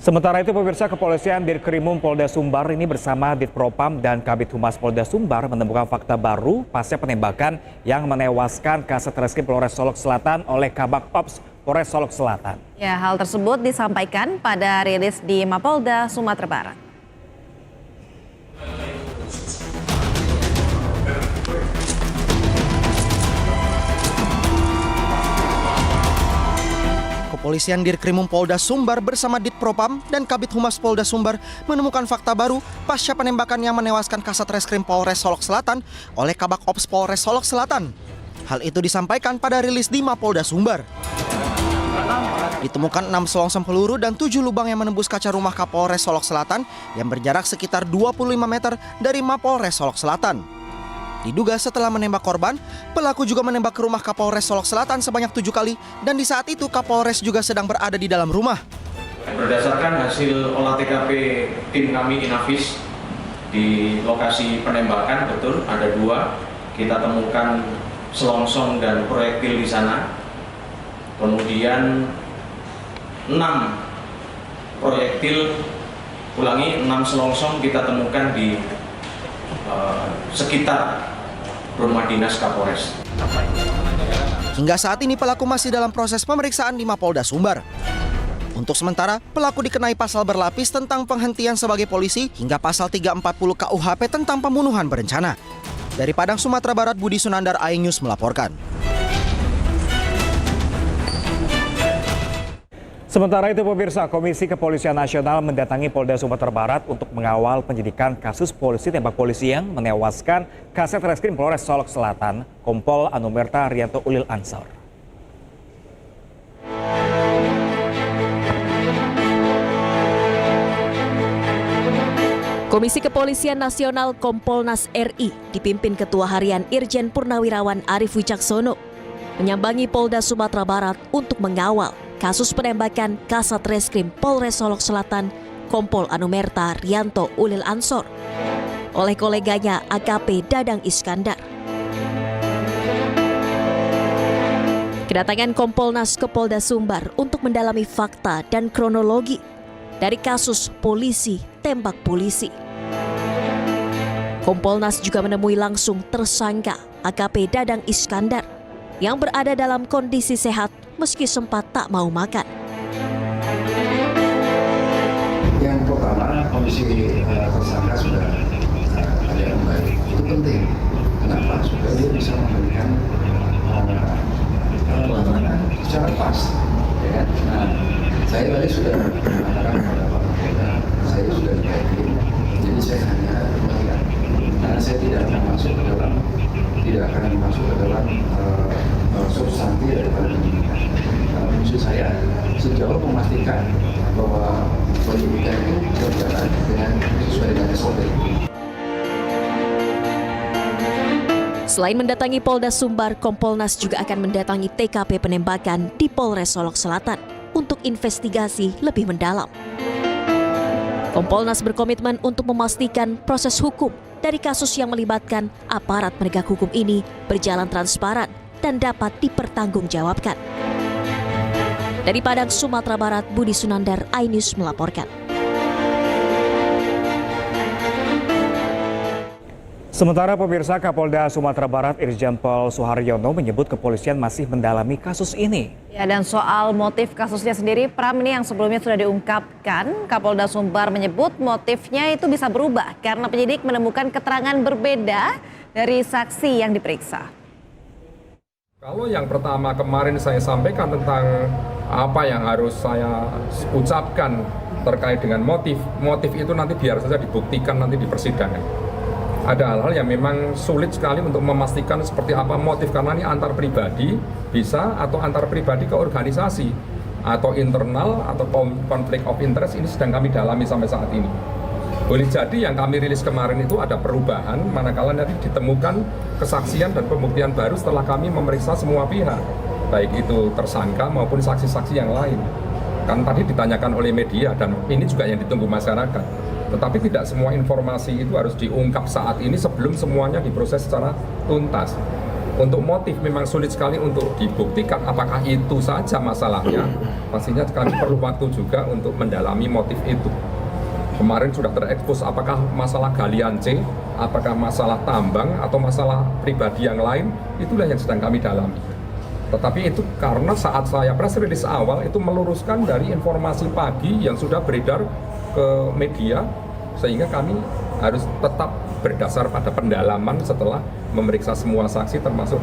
Sementara itu pemirsa, kepolisian Dirkrimum Polda Sumbar ini bersama Ditpropam dan Kabid Humas Polda Sumbar menemukan fakta baru pasca penembakan yang menewaskan Kasat Reskrim Polres Solok Selatan oleh Kabak Ops Polres Solok Selatan. Ya, hal tersebut disampaikan pada rilis di Mapolda Sumatera Barat. Kepolisian Dirkrimum Polda Sumbar bersama Ditpropam dan Kabid Humas Polda Sumbar menemukan fakta baru pasca penembakan yang menewaskan Kasat Reskrim Polres Solok Selatan oleh Kabak Ops Polres Solok Selatan. Hal itu disampaikan pada rilis di Mapolda Sumbar. Ditemukan 6 selongsong peluru dan 7 lubang yang menembus kaca rumah Kapolres Solok Selatan yang berjarak sekitar 25 meter dari Mapolres Solok Selatan. Diduga setelah menembak korban, pelaku juga menembak ke rumah Kapolres Solok Selatan sebanyak 7 kali dan di saat itu Kapolres juga sedang berada di dalam rumah. Berdasarkan hasil olah TKP tim kami Inavis di lokasi penembakan, betul ada 2, kita temukan selongsong dan proyektil di sana. Kemudian 6 proyektil, 6 selongsong kita temukan di sekitar rumah dinas Kapolres. Hingga saat ini pelaku masih dalam proses pemeriksaan di Mapolda Sumbar. Untuk sementara, pelaku dikenai pasal berlapis tentang penghentian sebagai polisi hingga pasal 340 KUHP tentang pembunuhan berencana. Dari Padang, Sumatera Barat, Budi Sunandar, iNews melaporkan. Sementara itu pemirsa, Komisi Kepolisian Nasional mendatangi Polda Sumatera Barat untuk mengawal penyidikan kasus polisi tembak polisi yang menewaskan Kasat Reskrim Polres Solok Selatan, Kompol Anumerta Rianto Ulil Ansor. Komisi Kepolisian Nasional Kompolnas RI dipimpin Ketua Harian Irjen Purnawirawan Arief Wicaksono menyambangi Polda Sumatera Barat untuk mengawal kasus penembakan Kasat Reskrim Polres Solok Selatan Kompol Anumerta Rianto Ulil Ansor oleh koleganya AKP Dadang Iskandar. Kedatangan Kompolnas ke Polda Sumbar untuk mendalami fakta dan kronologi dari kasus polisi tembak polisi. Kompolnas juga menemui langsung tersangka AKP Dadang Iskandar yang berada dalam kondisi sehat meski sempat tak mau makan. Yang pertama, kondisi tersangka sudah ada yang baik. Itu penting. Kenapa? Supaya dia bisa memberikan secara pas. Ya kan? Nah, saya tadi sudah mengatakan kepada Pak Kapolda, saya sudah yakin. Jadi saya hanya melihat. Karena saya tidak akan masuk ke dalam substansi daripada penyidikan. Maksud saya sejauh memastikan bahwa penyidikan itu berjalan sesuai dengan SOP. Selain mendatangi Polda Sumbar, Kompolnas juga akan mendatangi TKP penembakan di Polres Solok Selatan untuk investigasi lebih mendalam. Kompolnas berkomitmen untuk memastikan proses hukum dari kasus yang melibatkan aparat penegak hukum ini berjalan transparan dan dapat dipertanggungjawabkan. Dari Padang, Sumatera Barat, Budi Sunandar, iNews melaporkan. Sementara pemirsa, Kapolda Sumatera Barat Irjen Pol Suharyono menyebut kepolisian masih mendalami kasus ini. Ya, dan soal motif kasusnya sendiri, Pram, ini yang sebelumnya sudah diungkapkan, Kapolda Sumbar menyebut motifnya itu bisa berubah karena penyidik menemukan keterangan berbeda dari saksi yang diperiksa. Kalau yang pertama kemarin saya sampaikan tentang apa yang harus saya ucapkan terkait dengan motif itu nanti biar saja dibuktikan nanti di persidangan. Ada hal-hal yang memang sulit sekali untuk memastikan seperti apa motif, karena ini antar pribadi bisa atau antar pribadi ke organisasi atau internal atau konflik of interest, ini sedang kami dalami sampai saat ini. Boleh jadi yang kami rilis kemarin itu ada perubahan manakala nanti ditemukan kesaksian dan pembuktian baru setelah kami memeriksa semua pihak, baik itu tersangka maupun saksi-saksi yang lain. Kan tadi ditanyakan oleh media dan ini juga yang ditunggu masyarakat. Tetapi tidak semua informasi itu harus diungkap saat ini sebelum semuanya diproses secara tuntas. Untuk motif memang sulit sekali untuk dibuktikan apakah itu saja masalahnya. Pastinya kami perlu waktu juga untuk mendalami motif itu. Kemarin sudah terekspos apakah masalah galian C, apakah masalah tambang atau masalah pribadi yang lain, itulah yang sedang kami dalami. Tetapi itu karena saat saya press release awal itu meluruskan dari informasi pagi yang sudah beredar ke media, sehingga kami harus tetap berdasar pada pendalaman setelah memeriksa semua saksi termasuk